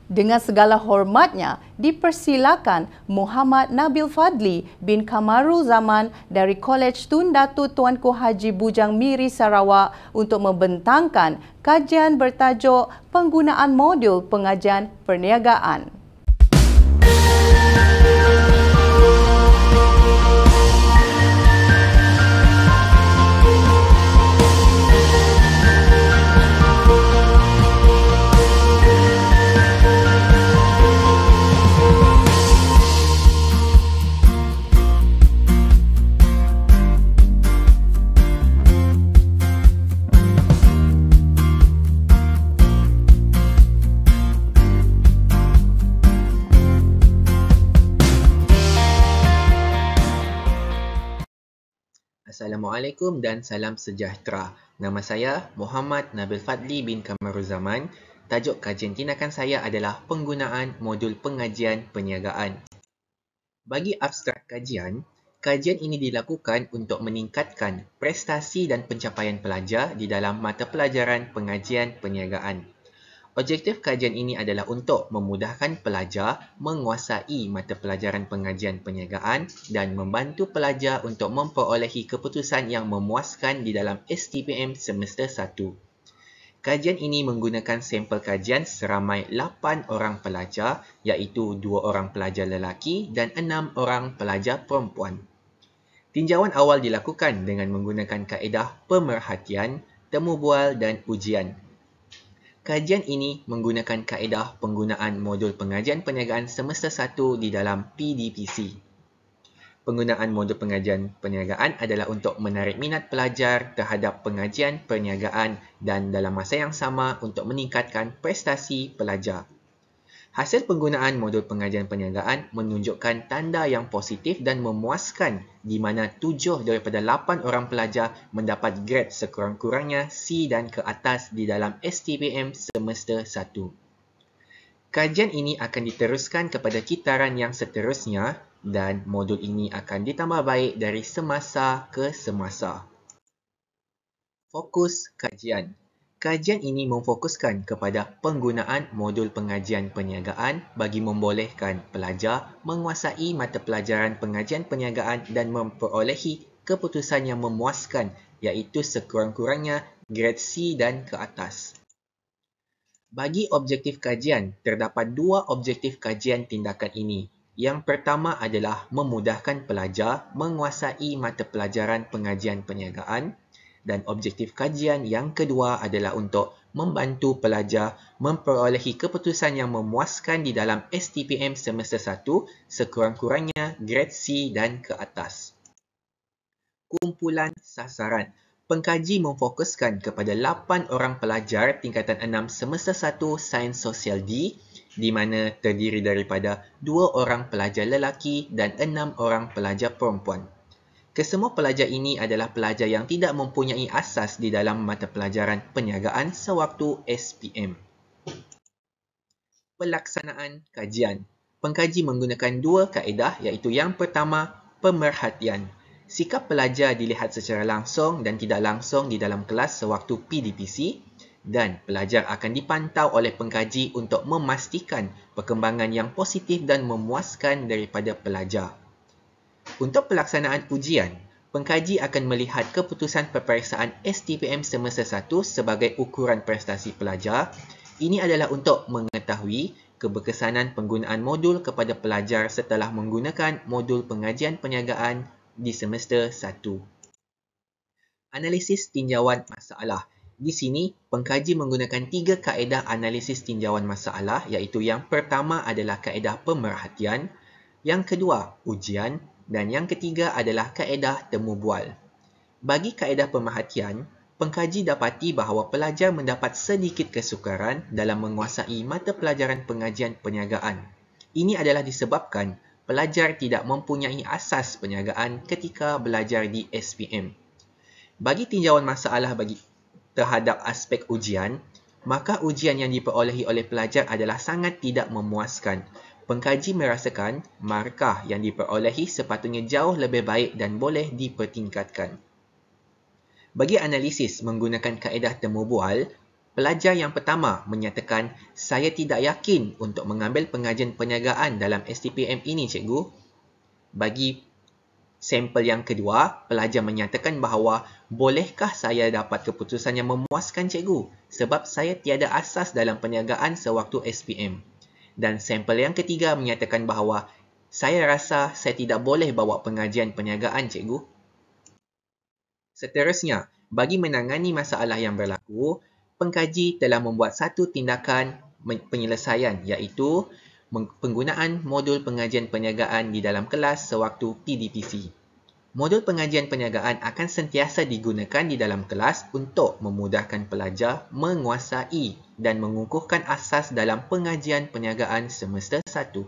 Dengan segala hormatnya, dipersilakan Muhammad Nabil Fadli bin Kamaruzaman dari Kolej Tun Datu Tuanku Haji Bujang Miri Sarawak untuk membentangkan kajian bertajuk Penggunaan Modul Pengajian Perniagaan. Assalamualaikum dan salam sejahtera. Nama saya Muhammad Nabil Fadli bin Kamaruzaman. Tajuk kajian tindakan saya adalah penggunaan modul pengajian perniagaan. Bagi abstrak kajian, kajian ini dilakukan untuk meningkatkan prestasi dan pencapaian pelajar di dalam mata pelajaran pengajian perniagaan. Objektif kajian ini adalah untuk memudahkan pelajar menguasai mata pelajaran pengajian perniagaan dan membantu pelajar untuk memperolehi keputusan yang memuaskan di dalam STPM semester 1. Kajian ini menggunakan sampel kajian seramai 8 orang pelajar, iaitu 2 orang pelajar lelaki dan 6 orang pelajar perempuan. Tinjauan awal dilakukan dengan menggunakan kaedah pemerhatian, temu bual dan ujian. Kajian ini menggunakan kaedah penggunaan modul pengajian perniagaan semester 1 di dalam PDPC. Penggunaan modul pengajian perniagaan adalah untuk menarik minat pelajar terhadap pengajian perniagaan dan dalam masa yang sama untuk meningkatkan prestasi pelajar. Hasil penggunaan modul pengajian perniagaan menunjukkan tanda yang positif dan memuaskan di mana 7 daripada 8 orang pelajar mendapat grade sekurang-kurangnya C dan ke atas di dalam STPM semester 1. Kajian ini akan diteruskan kepada kitaran yang seterusnya dan modul ini akan ditambah baik dari semasa ke semasa. Fokus kajian. Kajian ini memfokuskan kepada penggunaan modul pengajian perniagaan bagi membolehkan pelajar menguasai mata pelajaran pengajian perniagaan dan memperolehi keputusan yang memuaskan, iaitu sekurang-kurangnya grade C dan ke atas. Bagi objektif kajian, terdapat 2 objektif kajian tindakan ini. Yang pertama adalah memudahkan pelajar menguasai mata pelajaran pengajian perniagaan. Dan objektif kajian yang kedua adalah untuk membantu pelajar memperolehi keputusan yang memuaskan di dalam STPM semester 1 sekurang-kurangnya grade C dan ke atas. Kumpulan sasaran. Pengkaji memfokuskan kepada 8 orang pelajar tingkatan 6 semester 1 Sains Sosial D, di mana terdiri daripada 2 orang pelajar lelaki dan 6 orang pelajar perempuan. Kesemua pelajar ini adalah pelajar yang tidak mempunyai asas di dalam mata pelajaran perniagaan sewaktu SPM. Pelaksanaan kajian. Pengkaji menggunakan 2 kaedah, iaitu yang pertama, pemerhatian. Sikap pelajar dilihat secara langsung dan tidak langsung di dalam kelas sewaktu PDPC dan pelajar akan dipantau oleh pengkaji untuk memastikan perkembangan yang positif dan memuaskan daripada pelajar. Untuk pelaksanaan ujian, pengkaji akan melihat keputusan peperiksaan STPM semester 1 sebagai ukuran prestasi pelajar. Ini adalah untuk mengetahui keberkesanan penggunaan modul kepada pelajar setelah menggunakan modul pengajian perniagaan di semester 1. Analisis tinjauan masalah. Di sini, pengkaji menggunakan 3 kaedah analisis tinjauan masalah, iaitu yang pertama adalah kaedah pemerhatian, yang kedua ujian dan yang ketiga adalah kaedah temu bual. Bagi kaedah pemerhatian, pengkaji dapati bahawa pelajar mendapat sedikit kesukaran dalam menguasai mata pelajaran pengajian perniagaan. Ini adalah disebabkan pelajar tidak mempunyai asas perniagaan ketika belajar di SPM. Bagi tinjauan masalah terhadap aspek ujian, maka ujian yang diperolehi oleh pelajar adalah sangat tidak memuaskan. Pengkaji merasakan markah yang diperolehi sepatutnya jauh lebih baik dan boleh dipertingkatkan. Bagi analisis menggunakan kaedah temu bual, Pelajar yang pertama menyatakan, saya tidak yakin untuk mengambil pengajian perniagaan dalam STPM ini, cikgu. Bagi sampel yang kedua, pelajar menyatakan bahawa bolehkah saya dapat keputusan yang memuaskan, cikgu, sebab saya tiada asas dalam perniagaan sewaktu SPM. Dan sampel yang ketiga menyatakan bahawa saya rasa saya tidak boleh bawa pengajian perniagaan, cikgu. Seterusnya, bagi menangani masalah yang berlaku, pengkaji telah membuat satu tindakan penyelesaian iaitu penggunaan modul pengajian perniagaan di dalam kelas sewaktu PDPC. Modul pengajian perniagaan akan sentiasa digunakan di dalam kelas untuk memudahkan pelajar menguasai dan mengukuhkan asas dalam pengajian perniagaan semester 1.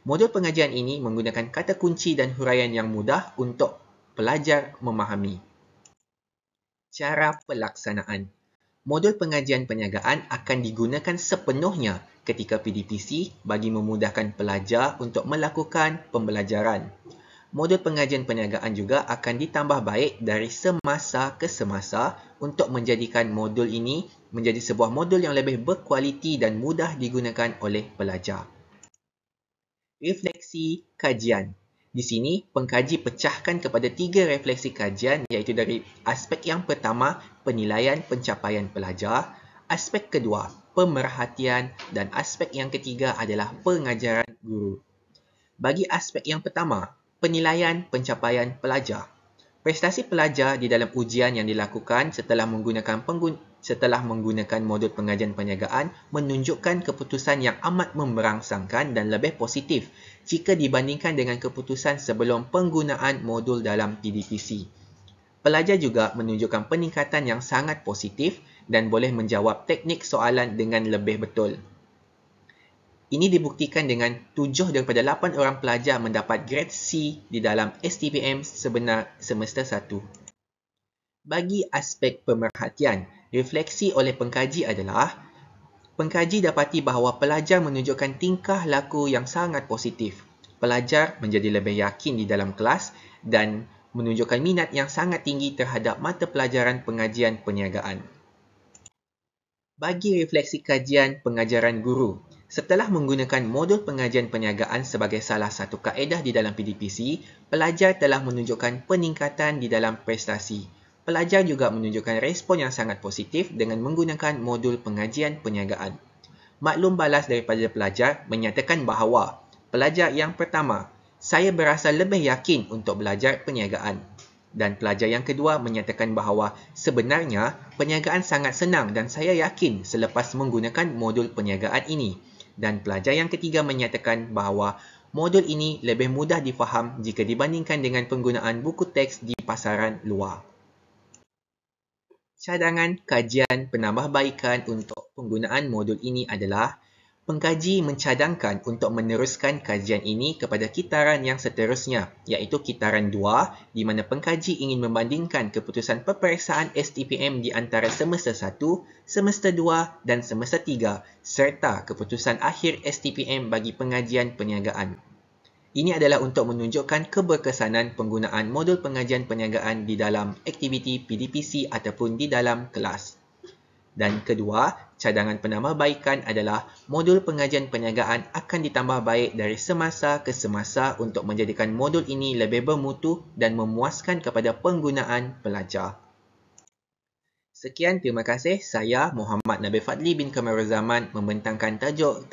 Modul pengajian ini menggunakan kata kunci dan huraian yang mudah untuk pelajar memahami. Cara pelaksanaan. Modul pengajian perniagaan akan digunakan sepenuhnya ketika PDPC bagi memudahkan pelajar untuk melakukan pembelajaran. Modul pengajian perniagaan juga akan ditambah baik dari semasa ke semasa untuk menjadikan modul ini menjadi sebuah modul yang lebih berkualiti dan mudah digunakan oleh pelajar. Refleksi kajian. Di sini, pengkaji pecahkan kepada 3 refleksi kajian iaitu dari aspek yang pertama, penilaian pencapaian pelajar, aspek kedua, pemerhatian dan aspek yang ketiga adalah pengajaran guru. Bagi aspek yang pertama, penilaian pencapaian pelajar. Prestasi pelajar di dalam ujian yang dilakukan setelah menggunakan modul pengajian perniagaan menunjukkan keputusan yang amat memberangsangkan dan lebih positif jika dibandingkan dengan keputusan sebelum penggunaan modul dalam PDPC. Pelajar juga menunjukkan peningkatan yang sangat positif dan boleh menjawab teknik soalan dengan lebih betul. Ini dibuktikan dengan 7 daripada 8 orang pelajar mendapat grade C di dalam STPM sebenar semester 1. Bagi aspek pemerhatian, refleksi oleh pengkaji adalah pengkaji dapati bahawa pelajar menunjukkan tingkah laku yang sangat positif. Pelajar menjadi lebih yakin di dalam kelas dan menunjukkan minat yang sangat tinggi terhadap mata pelajaran pengajian perniagaan. Bagi refleksi kajian pengajaran guru, setelah menggunakan modul pengajian perniagaan sebagai salah satu kaedah di dalam PDPC, pelajar telah menunjukkan peningkatan di dalam prestasi. Pelajar juga menunjukkan respon yang sangat positif dengan menggunakan modul pengajian perniagaan. Maklum balas daripada pelajar menyatakan bahawa pelajar yang pertama, saya berasa lebih yakin untuk belajar perniagaan. Dan pelajar yang kedua menyatakan bahawa sebenarnya perniagaan sangat senang dan saya yakin selepas menggunakan modul perniagaan ini. Dan pelajar yang ketiga menyatakan bahawa modul ini lebih mudah difaham jika dibandingkan dengan penggunaan buku teks di pasaran luar. Cadangan kajian penambahbaikan untuk penggunaan modul ini adalah pengkaji mencadangkan untuk meneruskan kajian ini kepada kitaran yang seterusnya, iaitu kitaran 2, di mana pengkaji ingin membandingkan keputusan peperiksaan STPM di antara semester 1, semester 2 dan semester 3 serta keputusan akhir STPM bagi pengajian perniagaan. Ini adalah untuk menunjukkan keberkesanan penggunaan modul pengajian perniagaan di dalam aktiviti PDPC ataupun di dalam kelas. Dan kedua, cadangan penambahbaikan adalah modul pengajian perniagaan akan ditambah baik dari semasa ke semasa untuk menjadikan modul ini lebih bermutu dan memuaskan kepada penggunaan pelajar. Sekian, terima kasih. Saya Muhammad Nabil Fadli bin Kamaruzaman membentangkan tajuk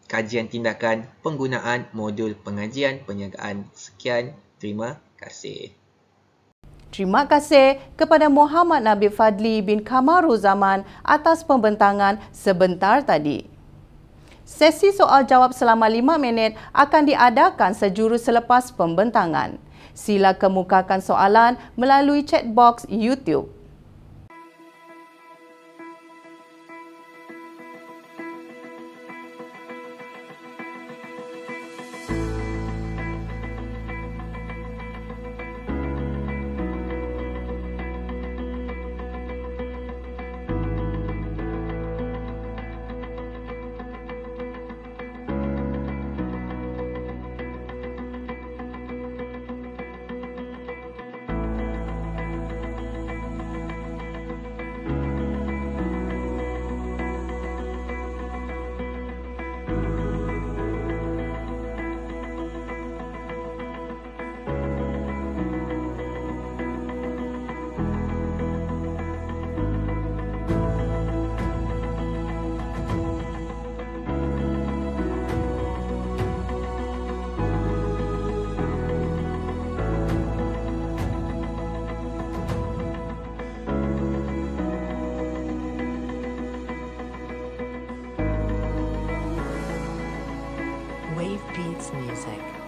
kajian tindakan penggunaan modul pengajian perniagaan. Sekian, terima kasih. Terima kasih kepada Muhammad Nabil Fadli bin Kamaruzaman atas pembentangan sebentar tadi. Sesi soal jawab selama 5 minit akan diadakan sejurus selepas pembentangan. Sila kemukakan soalan melalui chat box YouTube. Beats Music.